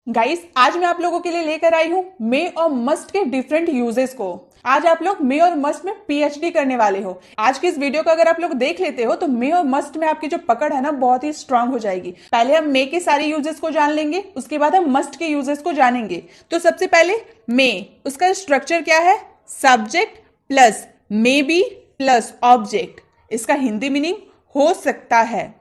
Guys, आज मैं आप लोगों के लिए लेकर आई हूँ मे और मस्ट के डिफरेंट यूजेस को। आज आप लोग मे और मस्ट में पीएचडी करने वाले हो। आज की इस वीडियो को अगर आप लोग देख लेते हो तो मे और मस्ट में आपकी जो पकड़ है ना बहुत ही स्ट्रांग हो जाएगी। पहले हम मे के सारे यूजेस को जान लेंगे, उसके बाद हम मस्ट के यूजेस को जानेंगे। तो सबसे पहले मे, उसका स्ट्रक्चर क्या है? Subject plus may be plus object. इसका हिंदी मीनिंग हो सकता है।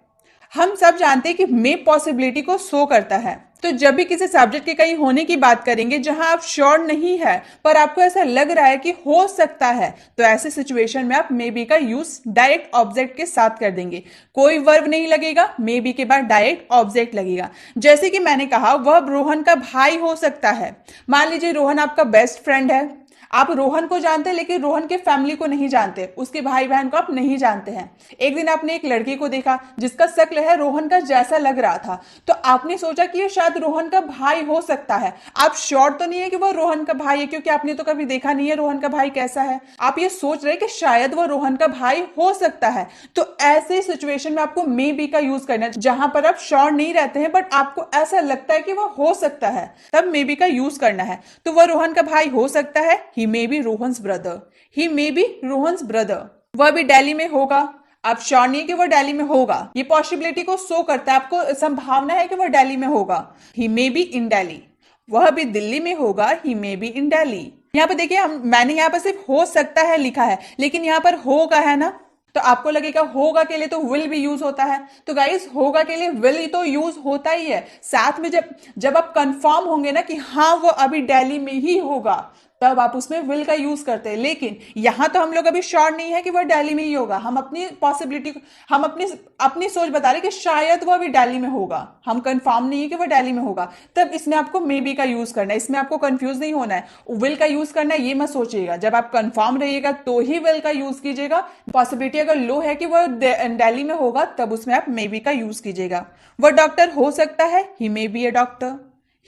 हम सब जानते हैं कि मे पॉसिबिलिटी को शो करता है। तो जब भी किसी सब्जेक्ट के कहीं होने की बात करेंगे जहां आप श्योर नहीं है पर आपको ऐसा लग रहा है कि हो सकता है, तो ऐसे सिचुएशन में आप मे बी का यूज डायरेक्ट ऑब्जेक्ट के साथ कर देंगे। कोई वर्ब नहीं लगेगा, मे बी के बाद डायरेक्ट ऑब्जेक्ट लगेगा। जैसे कि मैंने कहा, वह रोहन का भाई हो सकता है। मान लीजिए रोहन आपका बेस्ट फ्रेंड है। आप रोहन को जानते हैं लेकिन रोहन के फैमिली को नहीं जानते, उसके भाई बहन को आप नहीं जानते हैं। एक दिन आपने एक लड़की को देखा जिसका शक्ल है रोहन का जैसा लग रहा था, तो आपने सोचा कि ये शायद रोहन का भाई हो सकता है। आप श्योर तो नहीं है कि वह रोहन का भाई है क्योंकि आपने तो कभी देखा नहीं है रोहन का भाई कैसा है। आप ये सोच रहे कि शायद वह रोहन का भाई हो सकता है। तो ऐसे सिचुएशन में आपको मे बी का यूज करना है, जहां पर आप श्योर नहीं रहते हैं बट आपको ऐसा लगता है कि वह हो सकता है, तब मे बी का यूज करना है। तो वह रोहन का भाई हो सकता है, he may be Rohan's brother. He may be Rohan's brother. वह भी दिल्ली में होगा। आप श्योर नहीं है कि वह दिल्ली में होगा, ये पॉसिबिलिटी को शो करता है, आपको संभावना है कि वह दिल्ली में होगा। He may be in Delhi. वह भी दिल्ली में होगा, he may be in Delhi. यहाँ पे देखिए, मैंने यहाँ पर सिर्फ हो सकता है लिखा है, लेकिन यहाँ पर होगा है ना, तो आपको लगेगा होगा के लिए तो विल भी यूज होता है। तो गाइस, होगा के लिए विल तो यूज होता ही है। साथ में जब जब आप कंफर्म होंगे ना कि हाँ वो अभी दिल्ली में ही होगा, तब आप उसमें विल का यूज करते हैं। लेकिन यहां तो हम लोग अभी श्योर नहीं है कि वह दिल्ली में ही होगा। हम अपनी पॉसिबिलिटी, हम अपनी अपनी सोच बता रहे कि शायद वह अभी दिल्ली में होगा। हम कंफर्म नहीं है कि वह दिल्ली में होगा, तब इसमें आपको मे बी का यूज करना है। इसमें आपको कंफ्यूज नहीं होना है, विल का यूज करना है ये मत सोचिएगा। जब आप कंफर्म रहिएगा तो ही विल का यूज कीजिएगा। पॉसिबिलिटी अगर लो है कि वह दिल्ली में होगा, तब उसमें आप मे बी का यूज कीजिएगा। वह डॉक्टर हो सकता है, he may be a doctor.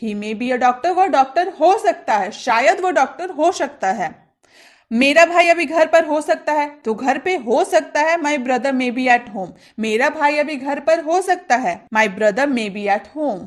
He may be a doctor, वह डॉक्टर हो सकता है, शायद वह डॉक्टर हो सकता है। मेरा भाई अभी घर पर हो सकता है, तो घर पे हो सकता है, my brother may be at home. मेरा भाई अभी घर पर हो सकता है, my brother may be at home.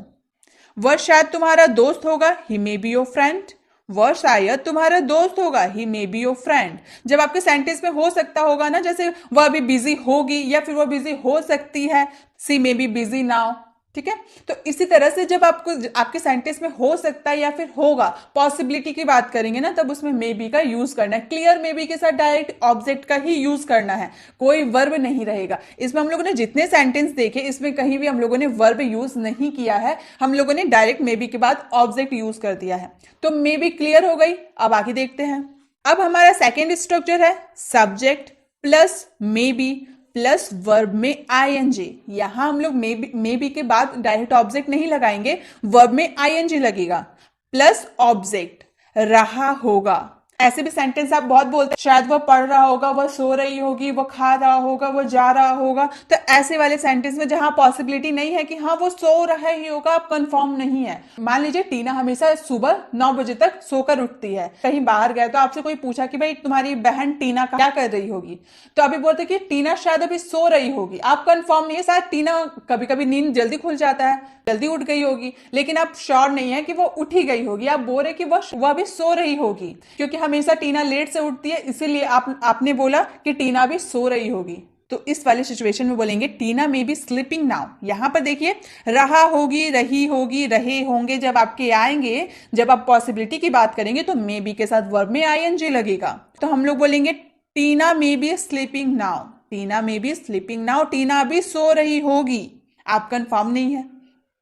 वह शायद तुम्हारा दोस्त होगा, he may be your friend. वह शायद तुम्हारा दोस्त होगा, he may be your friend. जब आपके सेंटेंस में हो सकता होगा ना, जैसे वह अभी बिजी होगी या फिर वह बिजी हो सकती है, सी मे बी बिजी नाउ। ठीक है, तो इसी तरह से जब आपको आपके सेंटेंस में हो सकता है या फिर होगा, पॉसिबिलिटी की बात करेंगे ना, तब उसमें मे बी का यूज करना है। क्लियर मे बी के साथ डायरेक्ट ऑब्जेक्ट का ही यूज करना है, कोई वर्ब नहीं रहेगा। इसमें हम लोगों ने जितने सेंटेंस देखे, इसमें कहीं भी हम लोगों ने वर्ब यूज नहीं किया है। हम लोगों ने डायरेक्ट मे बी के बाद ऑब्जेक्ट यूज कर दिया है। तो मे बी क्लियर हो गई। अब आगे देखते हैं। अब हमारा सेकेंड स्ट्रक्चर है subject plus may be plus verb में आईएनजी। यहां हम लोग मे बी के बाद डायरेक्ट ऑब्जेक्ट नहीं लगाएंगे, वर्ब में आईएनजी लगेगा प्लस ऑब्जेक्ट। रहा होगा, ऐसे भी सेंटेंस आप बहुत बोलते हैं, शायद वह पढ़ रहा होगा, वह सो रही होगी, वह खा रहा होगा, वह जा रहा होगा। तो ऐसे वाले सेंटेंस में जहां पॉसिबिलिटी नहीं है कि हाँ वो सो रहा ही होगा, आप कंफर्म नहीं है। मान लीजिए टीना हमेशा सुबह 9 बजे तक सोकर उठती है, कहीं बाहर गए तो आपसे कोई पूछा कि भाई तुम्हारी बहन टीना क्या कर रही होगी, तो अभी बोलते कि टीना शायद अभी सो रही होगी। आप कंफर्म नहीं है, शायद टीना कभी कभी नींद जल्दी खुल जाता है, जल्दी उठ गई होगी, लेकिन आप श्योर नहीं है कि वो उठ ही गई होगी। आप बोल रहे कि वह अभी सो रही होगी, क्योंकि हमेशा टीना लेट से उठती है, इसीलिए आपने बोला कि टीना भी सो रही होगी। तो इस वाले सिचुएशन में बोलेंगे Tina may be sleeping now. यहां पर देखिए, रहा होगी, रही होगी, रहे होंगे जब आपके आएंगे, जब आप पॉसिबिलिटी की बात करेंगे तो मे बी के साथ वर्ब में आईएनजी लगेगा। तो हम लोग बोलेंगे Tina may be sleeping now. Tina may be sleeping now, Tina अभी सो रही होगी। आप कंफर्म नहीं है,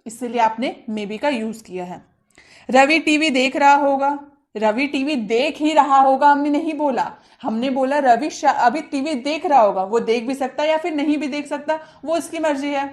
इसलिए आपने मे बी का यूज किया है। रवि टीवी देख रहा होगा। रवि टीवी देख ही रहा होगा हमने नहीं बोला, हमने बोला रवि अभी टीवी देख रहा होगा। वो देख भी सकता है या फिर नहीं भी देख सकता, वो उसकी मर्जी है।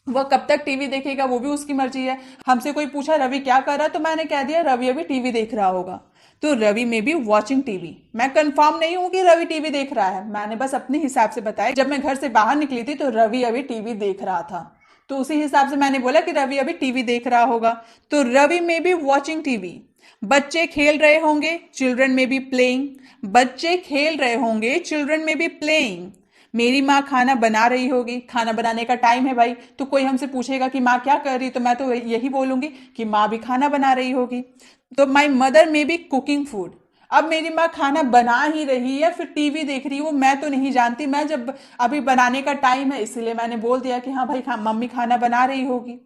वह कब तक टीवी देखेगा वो भी उसकी मर्जी है। हमसे कोई पूछा रवि क्या कर रहा है, तो मैंने कह दिया रवि अभी टीवी देख रहा होगा। तो रवि में भी वॉचिंग टीवी। मैं कंफर्म नहीं हूं कि रवि टीवी देख रहा है, मैंने बस अपने हिसाब से बताया। जब मैं घर से बाहर निकली थी तो रवि अभी टीवी देख रहा था, तो उसी हिसाब से मैंने बोला कि रवि अभी टीवी देख रहा होगा। तो रवि में भी वॉचिंग टीवी। बच्चे खेल रहे होंगे, चिल्ड्रन में बी प्लेइंग। बच्चे खेल रहे होंगे, चिल्ड्रन में बी प्लेइंग। मेरी माँ खाना बना रही होगी, खाना बनाने का टाइम है भाई, तो कोई हमसे पूछेगा कि माँ क्या कर रही, तो मैं तो यही बोलूंगी कि माँ भी खाना बना रही होगी। तो my mother may be cooking food. अब मेरी माँ खाना बना ही रही है, फिर टीवी देख रही है, वो मैं तो नहीं जानती, मैं जब अभी बनाने का टाइम है इसलिए मैंने बोल दिया कि हाँ भाई मम्मी खाना बना रही होगी।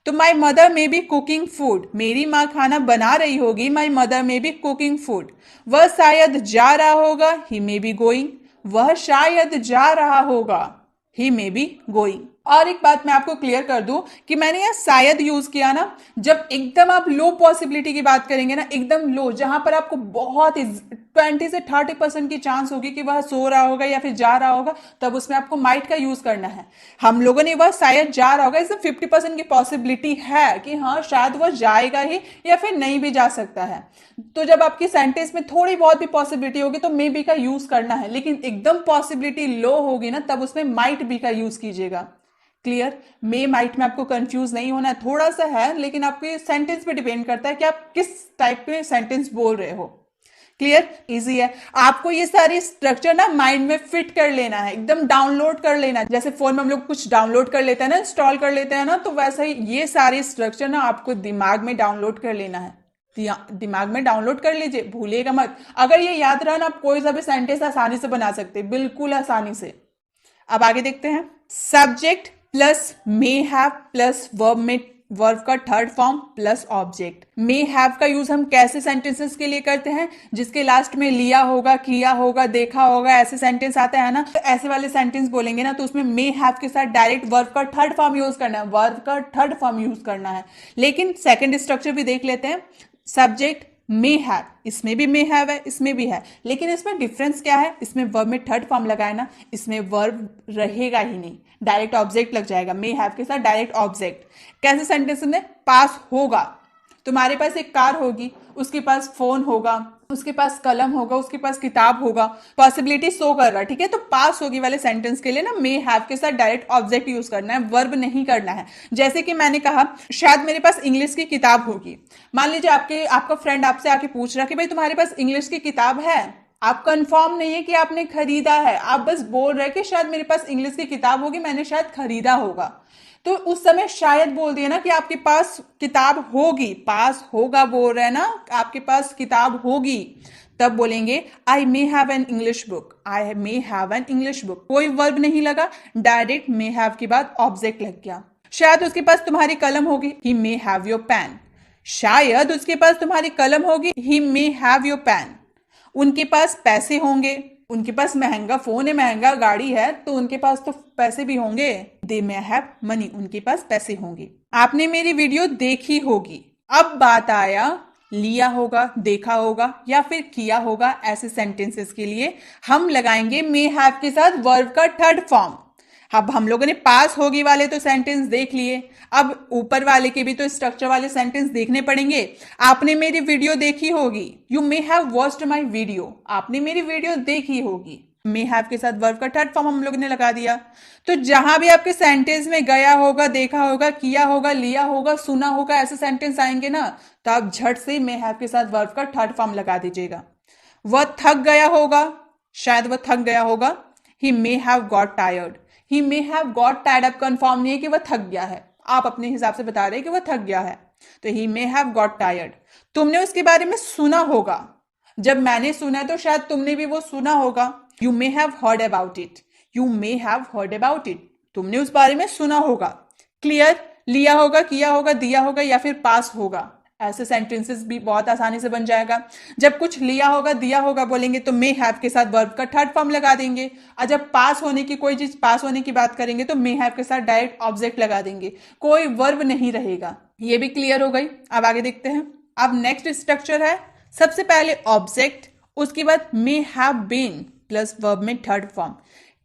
तो my mother may be cooking food, मेरी माँ खाना बना रही होगी, my mother may be cooking food. वह शायद जा रहा होगा, ही मे बी गोइंग, वह शायद जा रहा होगा, ही मे बी गोइंग। और एक बात मैं आपको क्लियर कर दूं कि मैंने यह शायद यूज किया ना, जब एकदम आप लो पॉसिबिलिटी की बात करेंगे ना, एकदम लो, जहां पर आपको बहुत 20 से 30% की चांस होगी कि वह सो रहा होगा या फिर जा रहा होगा, तब उसमें आपको माइट का यूज करना है। हम लोगों ने वह शायद जा रहा होगा, इसमें 50% की पॉसिबिलिटी है कि हाँ शायद वह जाएगा ही या फिर नहीं भी जा सकता है। तो जब आपकी सेंटेंस में थोड़ी बहुत भी पॉसिबिलिटी होगी तो मे बी का यूज करना है, लेकिन एकदम पॉसिबिलिटी लो होगी ना, तब उसमें माइट बी का यूज कीजिएगा। क्लियर? मे माइट में आपको कंफ्यूज नहीं होना है, थोड़ा सा है, लेकिन आपके सेंटेंस पे डिपेंड करता है कि आप किस टाइप के सेंटेंस बोल रहे हो। क्लियर? इजी है। आपको ये सारी स्ट्रक्चर ना माइंड में फिट कर लेना है, एकदम डाउनलोड कर लेना है। जैसे फोन में हम लोग कुछ डाउनलोड कर लेते हैं ना, इंस्टॉल कर लेते हैं ना, तो वैसा ही ये सारी स्ट्रक्चर ना आपको दिमाग में डाउनलोड कर लेना है। दिमाग में डाउनलोड कर लीजिए, भूलिएगा मत। अगर ये याद रहा ना, आप कोई सा भी सेंटेंस आसानी से बना सकते हैं, बिल्कुल आसानी से। अब आगे देखते हैं। Subject plus may have plus verb में वर्ब का third form plus object. May have का यूज हम कैसे सेंटेंसेस के लिए करते हैं? जिसके लास्ट में लिया होगा, किया होगा, देखा होगा, ऐसे सेंटेंस आता है ना, तो ऐसे वाले सेंटेंस बोलेंगे ना, तो उसमें मे हैव के साथ डायरेक्ट वर्ब का थर्ड फॉर्म यूज करना है, वर्ब का थर्ड फॉर्म यूज करना है। लेकिन सेकेंड स्ट्रक्चर भी देख लेते हैं। सब्जेक्ट मे हैव, इसमें भी मे हैव है, इसमें भी है, लेकिन इसमें डिफरेंस क्या है? इसमें वर्ब में थर्ड फॉर्म लगाए ना, इसमें वर्ब रहेगा ही नहीं, डायरेक्ट ऑब्जेक्ट लग जाएगा। मे हैव के साथ डायरेक्ट ऑब्जेक्ट। कैसे सेंटेंस में? पास होगा, तुम्हारे पास एक कार होगी, उसके पास फोन होगा, उसके पास कलम होगा, उसके पास किताब होगा, पॉसिबिलिटी शो कर रहा है, ठीक है। तो पास होगी वाले सेंटेंस के लिए ना मे हैव के साथ डायरेक्ट ऑब्जेक्ट यूज करना है, वर्ब नहीं करना है। जैसे कि मैंने कहा शायद मेरे पास इंग्लिश की किताब होगी। मान लीजिए आपका फ्रेंड आपसे आके पूछ रहा कि भाई तुम्हारे पास इंग्लिश की किताब है, आप कंफर्म नहीं है कि आपने खरीदा है, आप बस बोल रहे कि शायद मेरे पास इंग्लिश की किताब होगी, मैंने शायद खरीदा होगा। तो उस समय शायद बोल दिया ना कि आपके पास किताब होगी, पास होगा बोल रहे हैं ना, आपके पास किताब होगी, तब बोलेंगे I may have an English book, I may have an English book. कोई वर्ब नहीं लगा, डायरेक्ट मे हैव के बाद ऑब्जेक्ट लग गया। शायद उसके पास तुम्हारी कलम होगी, ही मे हैव योर पेन, शायद उसके पास तुम्हारी कलम होगी, ही मे हैव योर पेन। उनके पास पैसे होंगे, उनके पास महंगा फोन है, महंगा गाड़ी है, तो उनके पास तो पैसे भी होंगे, दे मे हैव मनी, उनके पास पैसे होंगे। आपने मेरी वीडियो देखी होगी। अब बात आया लिया होगा, देखा होगा या फिर किया होगा, ऐसे सेंटेंसेस के लिए हम लगाएंगे मे हैव के साथ वर्ब का थर्ड फॉर्म। अब हम लोगों ने पास होगी वाले तो सेंटेंस देख लिए, अब ऊपर वाले के भी तो स्ट्रक्चर वाले सेंटेंस देखने पड़ेंगे। आपने मेरी वीडियो देखी होगी, you may have watched my video, आपने मेरी वीडियो देखी होगी। मे हैव के साथ वर्ब का थर्ड फॉर्म हम लोगों ने लगा दिया। तो जहां भी आपके सेंटेंस में गया होगा, देखा होगा, किया होगा, लिया होगा, सुना होगा, ऐसे सेंटेंस आएंगे ना, तो आप झट से मे हैव के साथ वर्ब का थर्ड फॉर्म लगा दीजिएगा। वह थक गया होगा, शायद वह थक गया होगा, he may have got tired, he may have got tired अब कंफर्म नहीं है कि वह थक गया है, आप अपने हिसाब से बता रहे हैं कि वह थक गया है, तो ही मे हैव गॉट टायर्ड। तुमने उसके बारे में सुना होगा, जब मैंने सुना है तो शायद तुमने भी वो सुना होगा, you may have heard about it, you may have heard about it, तुमने उस बारे में सुना होगा। क्लियर? लिया होगा, किया होगा, दिया होगा या फिर पास होगा, ऐसे सेंटेंसेस भी बहुत आसानी से बन जाएगा। जब कुछ लिया होगा, दिया होगा बोलेंगे तो मे हैव के साथ वर्ब का थर्ड फॉर्म लगा देंगे, और जब पास होने की कोई चीज पास होने की बात करेंगे तो मे हैव के साथ डायरेक्ट ऑब्जेक्ट लगा देंगे, कोई वर्ब नहीं रहेगा। ये भी क्लियर हो गई। अब आगे देखते हैं। अब नेक्स्ट स्ट्रक्चर है, सबसे पहले ऑब्जेक्ट, उसके बाद may have been plus verb में थर्ड फॉर्म,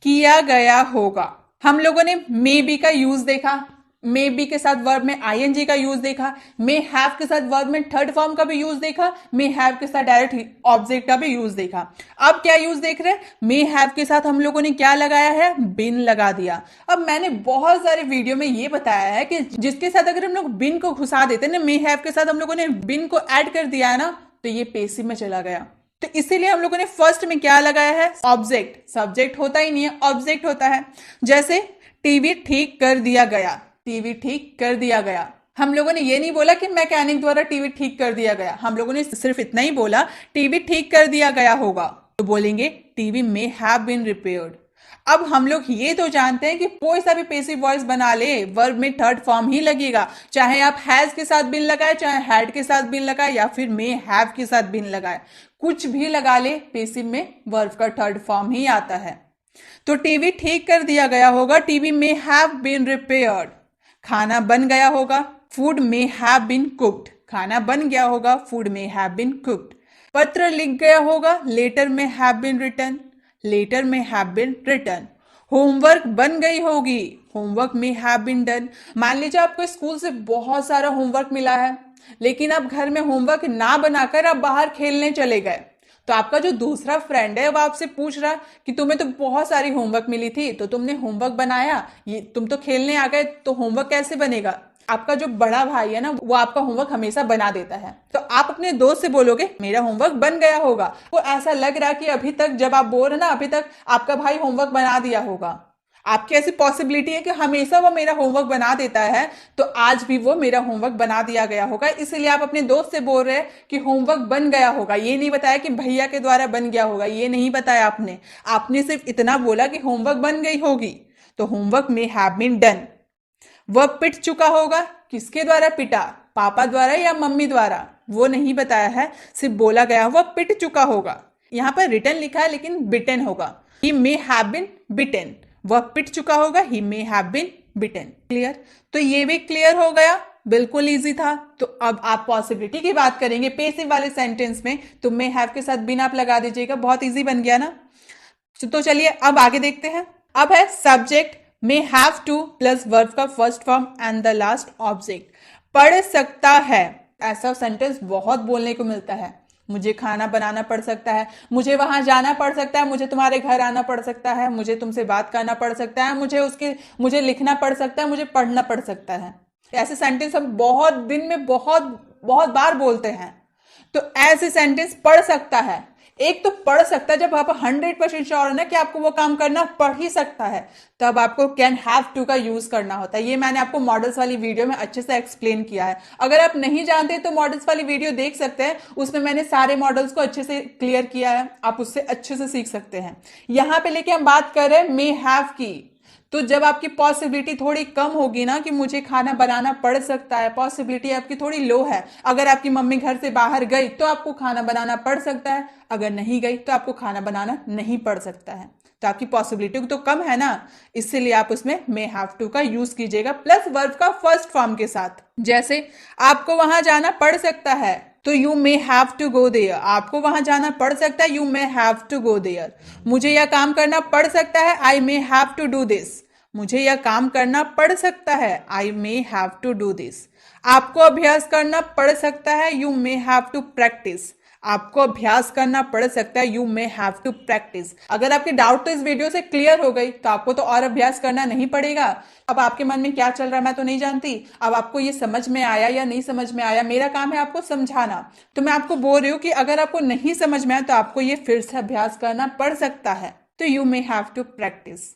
किया गया होगा। हम लोगों ने मे बी का यूज देखा, मे बी के साथ वर्ब में आईएनजी का यूज देखा, मे हैव के साथ वर्ब में थर्ड फॉर्म का भी यूज देखा, मे हैव के साथ डायरेक्ट ऑब्जेक्ट का भी यूज देखा। अब क्या यूज देख रहे हैं? मे हैव के साथ हम लोगों ने क्या लगाया है? बिन लगा दिया। अब मैंने बहुत सारे वीडियो में ये बताया है कि जिसके साथ अगर हम लोग बिन को घुसा देते ना, मे हैव के साथ हम लोगों ने बिन को ऐड कर दिया है ना, तो ये पेसिव में चला गया। तो इसीलिए हम लोगों ने फर्स्ट में क्या लगाया है, ऑब्जेक्ट। सब्जेक्ट होता ही नहीं है, ऑब्जेक्ट होता है। जैसे टीवी ठीक कर दिया गया, टीवी ठीक कर दिया गया। हम लोगों ने ये नहीं बोला कि मैकेनिक द्वारा टीवी ठीक कर दिया गया, हम लोगों ने सिर्फ इतना ही बोला टीवी ठीक कर दिया गया होगा, तो बोलेंगे TV may have been repaired. अब हम लोग ये तो जानते हैं कि कोई सा भी पेसिव वॉइस बना ले वर्ब में थर्ड फॉर्म ही लगेगा, चाहे आप हैज के साथ बिन लगाए, चाहे हैड के साथ बिन लगाए, या फिर मे हैव के साथ बिन लगाए, कुछ भी लगा ले पेसिव में वर्ब का थर्ड फॉर्म ही आता है। तो टीवी ठीक कर दिया गया होगा, TV may have been repaired. खाना बन गया होगा, food may have been cooked. खाना बन गया होगा, food may have been cooked. पत्र लिख गया होगा, letter may have been written, letter may have been written. Homework बन गई होगी, होमवर्क में हैव बीन डन। मान लीजिए आपको स्कूल से बहुत सारा होमवर्क मिला है, लेकिन आप घर में होमवर्क ना बनाकर आप बाहर खेलने चले गए, तो आपका जो दूसरा फ्रेंड है वो आपसे पूछ रहा कि तुम्हें तो बहुत सारी होमवर्क मिली थी, तो तुमने होमवर्क बनाया, ये तुम तो खेलने आ गए, तो होमवर्क कैसे बनेगा। आपका जो बड़ा भाई है ना, वो आपका होमवर्क हमेशा बना देता है, तो आप अपने दोस्त से बोलोगे मेरा होमवर्क बन गया होगा। वो ऐसा लग रहा कि अभी तक जब आप बोल रहे ना, अभी तक आपका भाई होमवर्क बना दिया होगा। आपकी ऐसी पॉसिबिलिटी है कि हमेशा वो मेरा होमवर्क बना देता है, तो आज भी वो मेरा होमवर्क बना दिया गया होगा, इसलिए आप अपने दोस्त से बोल रहे हैं कि होमवर्क बन गया होगा। ये नहीं बताया कि भैया के द्वारा बन गया होगा, ये नहीं बताया आपने। आपने सिर्फ इतना बोला कि होमवर्क बन गई होगी, तो होमवर्क में हैव बीन डन। वह पिट चुका होगा, किसके द्वारा पिटा, पापा द्वारा या मम्मी द्वारा, वो नहीं बताया है, सिर्फ बोला गया वह पिट चुका होगा। यहाँ पर रिटन लिखा है लेकिन बिटन होगा। ही मे हैव बीन बिटन, वह पिट चुका होगा, he may have been beaten. Clear? तो ये भी क्लियर हो गया, बिल्कुल इजी था। तो अब आप पॉसिबिलिटी की बात करेंगे पेसिव वाले सेंटेंस में, तो मे हैव के साथ बिन आप लगा दीजिएगा, बहुत इजी बन गया ना। तो चलिए अब आगे देखते हैं। अब है subject may have to plus verb का first form and the last object. पढ़ सकता है, ऐसा सेंटेंस बहुत बोलने को मिलता है। मुझे खाना बनाना पड़ सकता है, मुझे वहां जाना पड़ सकता है, मुझे तुम्हारे घर आना पड़ सकता है, मुझे तुमसे बात करना पड़ सकता है, मुझे लिखना पड़ सकता है, मुझे पढ़ना पड़ सकता है। ऐसे सेंटेंस हम बहुत दिन में बहुत बहुत बार बोलते हैं। तो ऐसे सेंटेंस पढ़ सकता है, एक तो पढ़ सकता है, जब आप 100% श्योर है ना कि आपको वो काम करना पड़ ही सकता है, तब आपको कैन हैव टू का यूज करना होता है। ये मैंने आपको मॉडल्स वाली वीडियो में अच्छे से एक्सप्लेन किया है। अगर आप नहीं जानते तो मॉडल्स वाली वीडियो देख सकते हैं, उसमें मैंने सारे मॉडल्स को अच्छे से क्लियर किया है, आप उससे अच्छे से सीख सकते हैं। यहां पे लेके हम बात कर रहे हैं मे हैव की। तो जब आपकी पॉसिबिलिटी थोड़ी कम होगी ना कि मुझे खाना बनाना पड़ सकता है, पॉसिबिलिटी आपकी थोड़ी लो है, अगर आपकी मम्मी घर से बाहर गई तो आपको खाना बनाना पड़ सकता है, अगर नहीं गई तो आपको खाना बनाना नहीं पड़ सकता है। तो आपकी पॉसिबिलिटी तो कम है ना, इसीलिए आप उसमें मे हैव टू का यूज कीजिएगा प्लस वर्ब का फर्स्ट फॉर्म के साथ। जैसे आपको वहां जाना पड़ सकता है, तो you may have to go there. आपको वहां जाना पड़ सकता है, you may have to go there. मुझे यह काम करना पड़ सकता है, I may have to do this. मुझे यह काम करना पड़ सकता है, I may have to do this. आपको अभ्यास करना पड़ सकता है, you may have to practise. आपको अभ्यास करना पड़ सकता है, you may have to practice. अगर आपके डाउट तो इस वीडियो से क्लियर हो गई, तो आपको तो और अभ्यास करना नहीं पड़ेगा। अब आपके मन में क्या चल रहा है मैं तो नहीं जानती, अब आपको ये समझ में आया या नहीं समझ में आया, मेरा काम है आपको समझाना। तो मैं आपको बोल रही हूँ कि अगर आपको नहीं समझ में आया तो आपको ये फिर से अभ्यास करना पड़ सकता है, तो you may have to practise.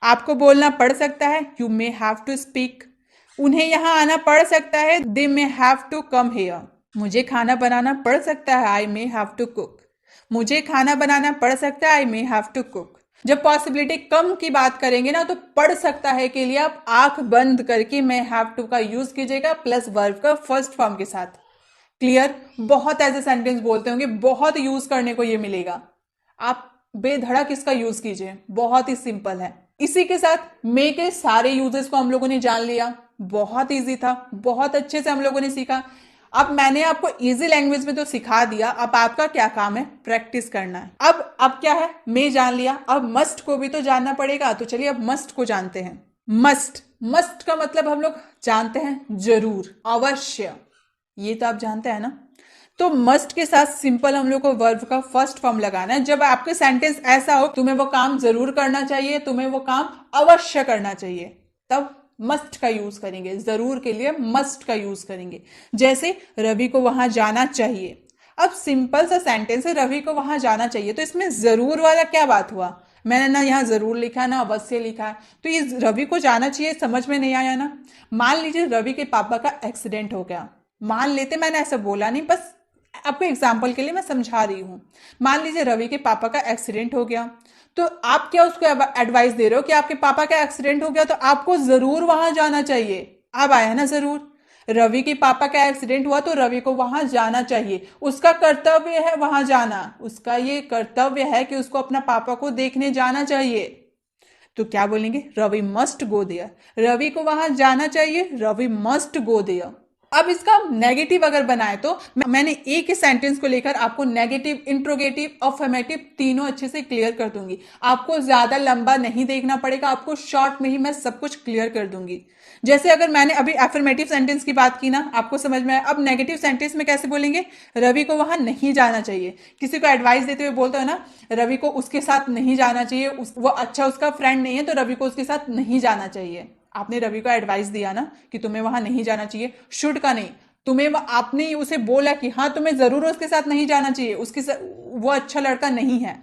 आपको बोलना पड़ सकता है, you may have to speak. उन्हें यहां आना पड़ सकता है, they may have to come here. मुझे खाना बनाना पड़ सकता है, I may have to cook. मुझे खाना बनाना पड़ सकता है, I may have to cook. जब पॉसिबिलिटी कम की बात करेंगे ना, तो पढ़ सकता है के लिए आप आंख बंद करके मे हैव टू का यूज कीजिएगा प्लस वर्ब का फर्स्ट फॉर्म के साथ। क्लियर? बहुत ऐसे सेंटेंस बोलते होंगे, बहुत यूज करने को ये मिलेगा, आप बेधड़क इसका यूज कीजिए, बहुत ही सिंपल है। इसी के साथ मे के सारे यूजेस को हम लोगों ने जान लिया, बहुत इजी था, बहुत अच्छे से हम लोगों ने सीखा। अब मैंने आपको इजी लैंग्वेज में तो सिखा दिया, अब आपका क्या काम है, प्रैक्टिस करना है। अब क्या है, मे जान लिया, अब मस्ट को भी तो जानना पड़ेगा। तो चलिए अब मस्ट को जानते हैं। मस्ट, मस्ट का मतलब हम लोग जानते हैं जरूर, अवश्य, ये तो आप जानते हैं ना। तो मस्ट के साथ सिंपल हम लोग को वर्ब का फर्स्ट फॉर्म लगाना है। जब आपके सेंटेंस ऐसा हो तुम्हें वो काम जरूर करना चाहिए, तुम्हें वो काम अवश्य करना चाहिए, तब मस्ट का यूज करेंगे। जरूर के लिए मस्ट का यूज करेंगे। जैसे रवि को वहां जाना चाहिए, अब सिंपल सा सेंटेंस है, रवि को वहां जाना चाहिए, तो इसमें जरूर वाला क्या बात हुआ? मैंने ना यहाँ जरूर लिखा है ना अवश्य लिखा है, तो ये रवि को जाना चाहिए समझ में नहीं आया ना। मान लीजिए रवि के पापा का एक्सीडेंट हो गया, मान लेते, मैंने ऐसा बोला नहीं, बस आपको एग्जाम्पल के लिए मैं समझा रही हूँ। मान लीजिए रवि के पापा का एक्सीडेंट हो गया, तो आप क्या उसको एडवाइस दे रहे हो कि आपके पापा का एक्सीडेंट हो गया तो आपको जरूर वहां जाना चाहिए। अब आया ना जरूर, रवि के पापा का एक्सीडेंट हुआ तो रवि को वहां जाना चाहिए, उसका कर्तव्य है वहां जाना, उसका ये कर्तव्य है कि उसको अपना पापा को देखने जाना चाहिए। तो क्या बोलेंगे? Ravi must go there, Ravi को वहां जाना चाहिए, रवि मस्ट गो देयर। अब इसका नेगेटिव अगर बनाए तो मैंने एक ही सेंटेंस को लेकर आपको नेगेटिव, इंट्रोगेटिव, अफर्मेटिव तीनों अच्छे से क्लियर कर दूंगी। आपको ज्यादा लंबा नहीं देखना पड़ेगा, आपको शॉर्ट में ही मैं सब कुछ क्लियर कर दूंगी। जैसे अगर मैंने अभी अफर्मेटिव सेंटेंस की बात की ना, आपको समझ में आया। अब नेगेटिव सेंटेंस में कैसे बोलेंगे? रवि को वहां नहीं जाना चाहिए। किसी को एडवाइस देते हुए बोलते हो ना, रवि को उसके साथ नहीं जाना चाहिए, वो अच्छा उसका फ्रेंड नहीं है तो रवि को उसके साथ नहीं जाना चाहिए। आपने रवि को एडवाइस दिया ना कि तुम्हें वहां नहीं जाना चाहिए, शुड का नहीं, तुम्हें आपने उसे बोला कि हाँ तुम्हें जरूर उसके साथ नहीं जाना चाहिए, वो अच्छा लड़का नहीं है,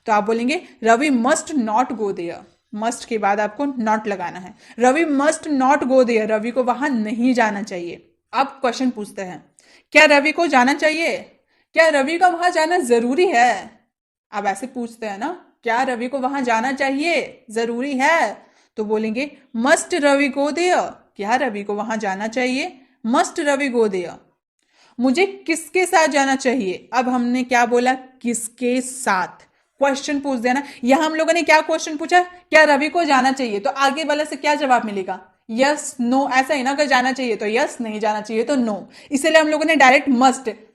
तो आप बोलेंगे Ravi must not go there. Must के बाद आपको नॉट लगाना है, Ravi must not go there, Ravi को वहां नहीं जाना चाहिए। अब क्वेश्चन पूछते हैं, क्या रवि को जाना चाहिए? क्या रवि का वहां जाना जरूरी है? अब ऐसे पूछते हैं ना, क्या रवि को वहां जाना चाहिए, जरूरी है? तो बोलेंगे मस्ट रवि गो देयर, क्या रवि को वहां जाना चाहिए, मस्ट रवि गो देयर। मुझे किसके साथ जाना चाहिए? अब हमने क्या बोला? किसके साथ। क्वेश्चन पूछ देना। यहां हम लोगों ने क्या क्वेश्चन पूछा? क्या रवि को जाना चाहिए, तो आगे वाले से क्या जवाब मिलेगा? यस, नो, ऐसा ही ना, अगर जाना चाहिए तो यस, नहीं जाना चाहिए तो नो। इसलिए हम लोगों ने डायरेक्ट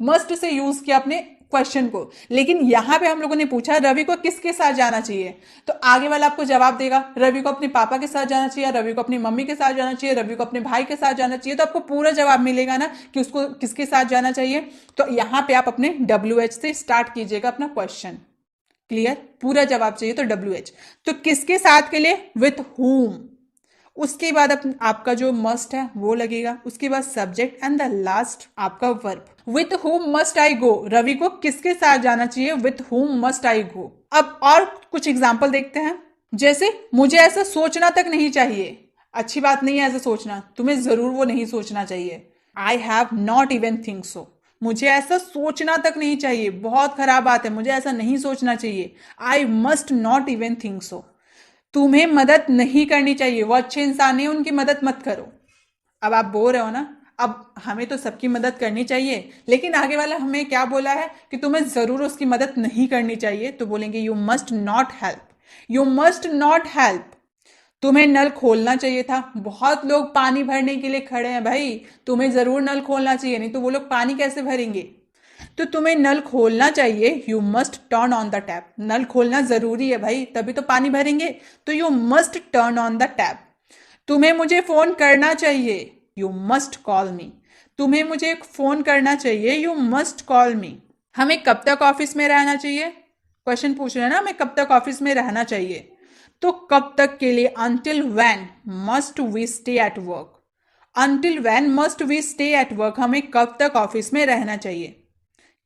मस्ट से यूज किया अपने क्वेश्चन को। लेकिन यहां पे हम लोगों ने पूछा रवि को किसके साथ जाना चाहिए, तो आगे वाला आपको जवाब देगा रवि को अपने पापा के साथ जाना चाहिए, रवि को अपनी मम्मी के साथ जाना चाहिए, रवि को अपने भाई के साथ जाना चाहिए। तो आपको पूरा जवाब मिलेगा ना कि उसको किसके साथ जाना चाहिए। तो यहां पे आप अपने WH से स्टार्ट कीजिएगा अपना क्वेश्चन। क्लियर? पूरा जवाब चाहिए तो WH। तो किसके साथ के लिए? With whom। उसके बाद आपका जो मस्ट है वो लगेगा, उसके बाद सब्जेक्ट एंड द लास्ट आपका verb. With whom must I go, Ravi को किसके साथ जाना चाहिए, with whom must I go. अब और कुछ एग्जाम्पल देखते हैं। जैसे मुझे ऐसा सोचना तक नहीं चाहिए, अच्छी बात नहीं है ऐसा सोचना, तुम्हें जरूर वो नहीं सोचना चाहिए। I have not even think so, मुझे ऐसा सोचना तक नहीं चाहिए, बहुत खराब बात है, मुझे ऐसा नहीं सोचना चाहिए। I must not even think so, तुम्हें मदद नहीं करनी चाहिए, वो अच्छे इंसान नहीं, उनकी मदद मत करो। अब आप बोल रहे हो ना, अब हमें तो सबकी मदद करनी चाहिए, लेकिन आगे वाला हमें क्या बोला है कि तुम्हें जरूर उसकी मदद नहीं करनी चाहिए, तो बोलेंगे you must not help, you must not help. तुम्हें नल खोलना चाहिए था, बहुत लोग पानी भरने के लिए खड़े हैं भाई, तुम्हें जरूर नल खोलना चाहिए, नहीं तो वो लोग पानी कैसे भरेंगे। तो तुम्हें नल खोलना चाहिए, you must turn on the tap, नल खोलना जरूरी है भाई, तभी तो पानी भरेंगे, तो you must turn on the tap. तुम्हें मुझे फोन करना चाहिए, यू मस्ट कॉल मी, तुम्हें मुझे फोन करना चाहिए, यू मस्ट कॉल मी। हमें कब तक ऑफिस में रहना चाहिए? क्वेश्चन पूछ रहे हैं ना, हमें कब तक ऑफिस में रहना चाहिए, तो कब तक के लिए until when must we stay at work, until when must we stay at work, हमें कब तक ऑफिस में रहना चाहिए।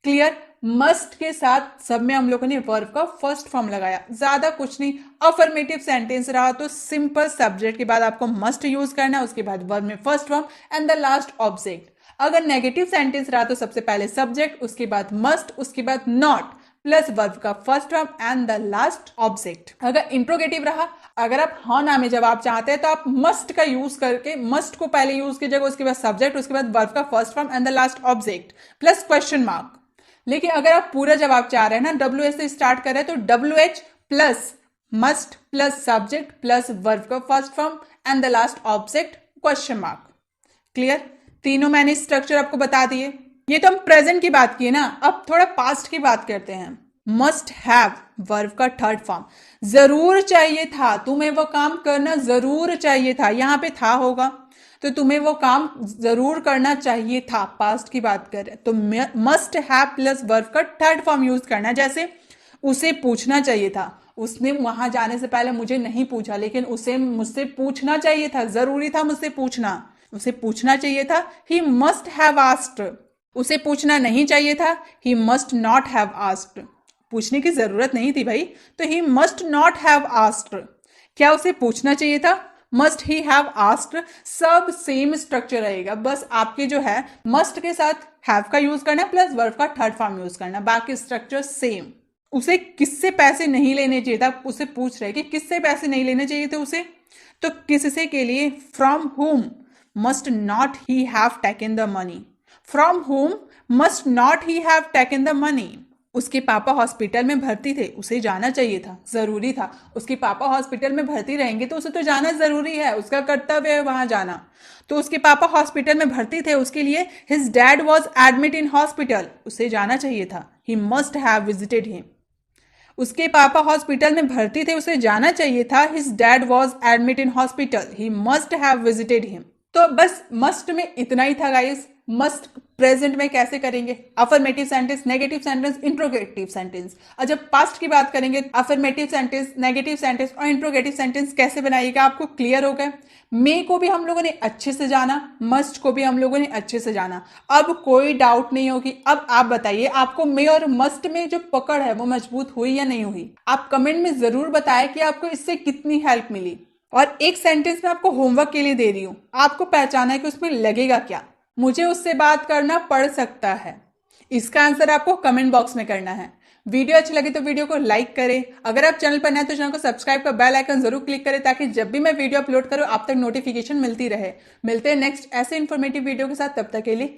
क्लियर? मस्ट के साथ सब में हम लोगों ने वर्ब का फर्स्ट फॉर्म लगाया, ज्यादा कुछ नहीं। अफर्मेटिव सेंटेंस रहा तो सिंपल सब्जेक्ट के बाद आपको मस्ट यूज करना है, उसके बाद वर्ब में first form and the last object. अगर नेगेटिव सेंटेंस रहा तो सबसे पहले सब्जेक्ट, उसके बाद मस्ट, उसके बाद नॉट, प्लस वर्ब का first form and the last object. अगर इंट्रोगेटिव रहा, अगर आप हाँ ना में जवाब चाहते हैं तो आप मस्ट का यूज करके, मस्ट को पहले यूज कीजिएगा, उसके बाद सब्जेक्ट, उसके बाद वर्ब का first form and the last object plus question mark. लेकिन अगर आप पूरा जवाब चाह रहे हैं ना, WH से स्टार्ट कर रहे हैं, तो WH plus must plus subject plus verb का first form and the last object question mark. Clear? तीनों मैंने स्ट्रक्चर आपको बता दिए। ये तो हम प्रेजेंट की बात की ना, अब थोड़ा पास्ट की बात करते हैं। मस्ट हैव वर्ब का थर्ड फॉर्म, जरूर चाहिए था, तुम्हें वो काम करना जरूर चाहिए था, यहां पे था होगा तो तुम्हें वो काम जरूर करना चाहिए था, पास्ट की बात करें तो मस्ट हैव प्लस वर्ब का थर्ड फॉर्म यूज करना है। जैसे उसे पूछना चाहिए था, उसने वहां जाने से पहले मुझे नहीं पूछा, लेकिन उसे मुझसे पूछना चाहिए था, जरूरी था मुझसे पूछना, उसे पूछना चाहिए था, ही मस्ट हैव आस्क्ड। उसे पूछना नहीं चाहिए था, he must not have asked. पूछने की जरूरत नहीं थी भाई, तो he must not have asked. क्या उसे पूछना चाहिए था, मस्ट ही हैव आस्क्ड। सब सेम स्ट्रक्चर रहेगा, बस आपके जो है मस्ट के साथ हैव का यूज करना प्लस वर्ब का थर्ड फॉर्म यूज करना, बाकी स्ट्रक्चर सेम। उसे किससे पैसे नहीं लेने चाहिए था, उसे पूछ रहे कि किससे पैसे नहीं लेने चाहिए थे उसे, तो किससे के लिए from whom must not he have taken the money. From whom must not he have taken the money. उसके पापा हॉस्पिटल में भर्ती थे, उसे जाना चाहिए था, जरूरी था। उसके पापा हॉस्पिटल में भर्ती रहेंगे तो उसे तो जाना जरूरी है, उसका कर्तव्य है वहां जाना। तो उसके पापा हॉस्पिटल में भर्ती थे, उसके लिए his dad was admit in hospital, उसे जाना चाहिए था, he must have visited him. उसके पापा हॉस्पिटल में भर्ती थे, उसे जाना चाहिए था, his dad was admit in hospital, he must have visited him. तो बस मस्ट में इतना ही था गाइस। मस्ट प्रेजेंट में कैसे करेंगे, affirmative sentence, negative sentence, interrogative sentence. और जब पास्ट की बात करेंगे, अफर्मेटिव सेंटेंस, नेगेटिव सेंटेंस और इंट्रोगेटिव सेंटेंस कैसे बनाइएगा, आपको क्लियर हो गया। मे को भी हम लोगों ने अच्छे से जाना, मस्ट को भी हम लोगों ने अच्छे से जाना, अब कोई डाउट नहीं होगी। अब आप बताइए, आपको मे और मस्ट में जो पकड़ है वो मजबूत हुई या नहीं हुई। आप कमेंट में जरूर बताएं कि आपको इससे कितनी हेल्प मिली। और एक सेंटेंस में आपको होमवर्क के लिए दे रही हूं, आपको पहचाना है कि उसमें लगेगा क्या। मुझे उससे बात करना पड़ सकता है, इसका आंसर आपको कमेंट बॉक्स में करना है। वीडियो अच्छी लगी तो वीडियो को लाइक करें, अगर आप चैनल पर नए तो चैनल को सब्सक्राइब कर बेल आइकन जरूर क्लिक करें, ताकि जब भी मैं वीडियो अपलोड करूं आप तक नोटिफिकेशन मिलती रहे। मिलते हैं नेक्स्ट ऐसे इन्फॉर्मेटिव वीडियो के साथ, तब तक के लिए